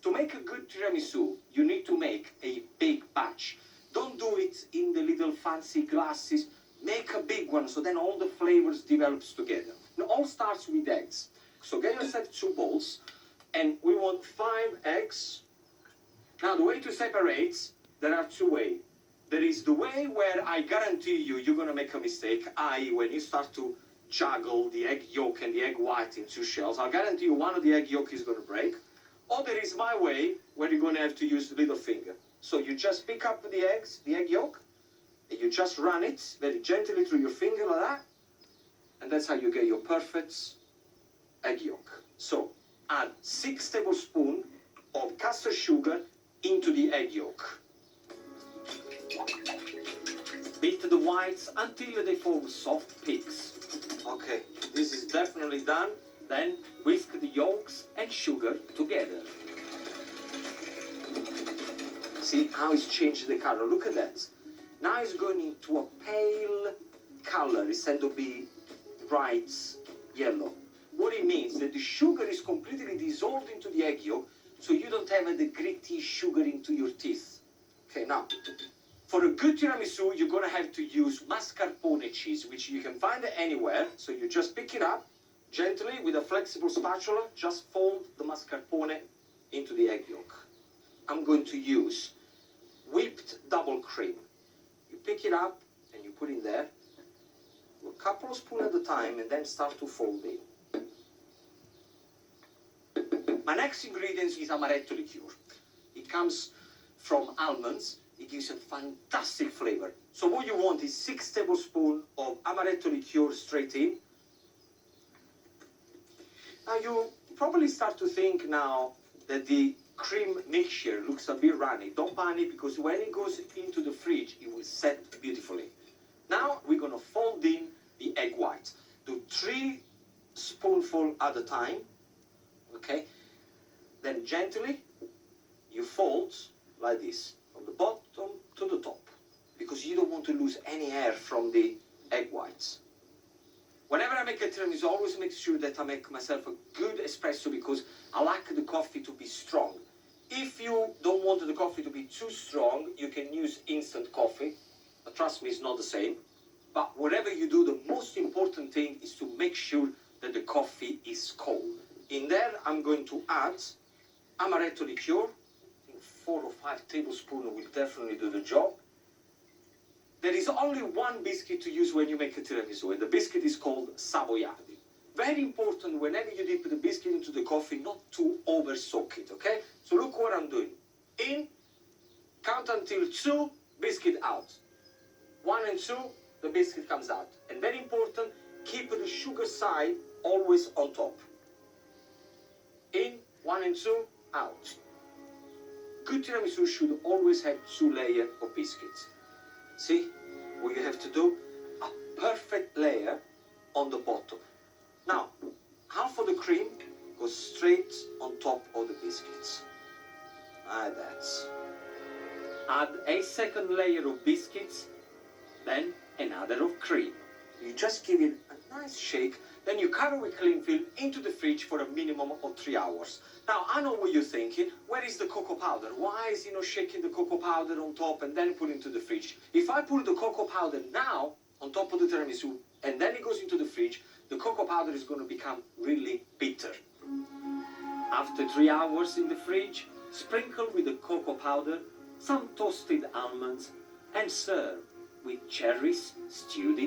To make a good tiramisu, you need to make a big batch. Don't do it in the little fancy glasses. Make a big one so then all the flavors develops together. It all starts with eggs. So get yourself 2 bowls, and we want 5 eggs. Now the way to separate, there are 2 ways. There is the way where I guarantee you're gonna make a mistake, i.e. when you start to juggle the egg yolk and the egg white in 2 shells, I'll guarantee you one of the egg yolk is gonna break. Or there is my way where you're gonna have to use the little finger. So you just pick up the eggs, the egg yolk, and you just run it very gently through your finger like that, and that's how you get your perfect egg yolk. So add 6 tablespoons of caster sugar into the egg yolk. Beat the whites until they form soft peaks. Okay, this is definitely done. Then whisk the yolks and sugar together. See how it's changed the color? Look at that. Now it's going into a pale color instead of being bright yellow. What it means is that the sugar is completely dissolved into the egg yolk, so you don't have the gritty sugar into your teeth. Okay, now, for a good tiramisu, you're going to have to use mascarpone cheese, which you can find anywhere. So you just pick it up gently with a flexible spatula, just fold the mascarpone into the egg yolk. I'm going to use whipped double cream. You pick it up and you put in there, a couple of spoons at a time, and then start to fold in. My next ingredient is amaretto liqueur. It comes from almonds. It gives a fantastic flavor. So what you want is 6 tablespoons of amaretto liqueur straight in. Now you probably start to think now that the cream mixture looks a bit runny. Don't panic, because when it goes into the fridge, it will set beautifully. Now we're going to fold in the egg whites. Do 3 spoonfuls at a time. Okay? Then gently you fold like this, from the bottom to the top, because you don't want to lose any air from the egg whites. Whenever I make a tiramisu, I always make sure that I make myself a good espresso, because I like the coffee to be strong. If you don't want the coffee to be too strong, you can use instant coffee. But trust me, it's not the same. But whatever you do, the most important thing is to make sure that the coffee is cold. In there, I'm going to add amaretto liqueur. I think 4 or 5 tablespoons will definitely do the job. There is only one biscuit to use when you make a tiramisu, and the biscuit is called savoiardi. Very important whenever you dip the biscuit into the coffee not to over soak it, okay? So look what I'm doing. In, count until 2, biscuit out. 1 and 2, the biscuit comes out. And very important, keep the sugar side always on top. In, 1 and 2, out. Good tiramisu should always have 2 layers of biscuits. See what you have to do? A perfect layer on the bottom. Now, half of the cream goes straight on top of the biscuits. Like that. Add a second layer of biscuits, then another of cream. You just give it a nice shake, then you carry with cling film into the fridge for a minimum of 3 hours. Now, I know what you're thinking. Where is the cocoa powder? Why is he not shaking the cocoa powder on top and then put it into the fridge? If I put the cocoa powder now on top of the tiramisu and then it goes into the fridge, the cocoa powder is going to become really bitter. After 3 hours in the fridge, sprinkle with the cocoa powder, some toasted almonds, and serve with cherries stewed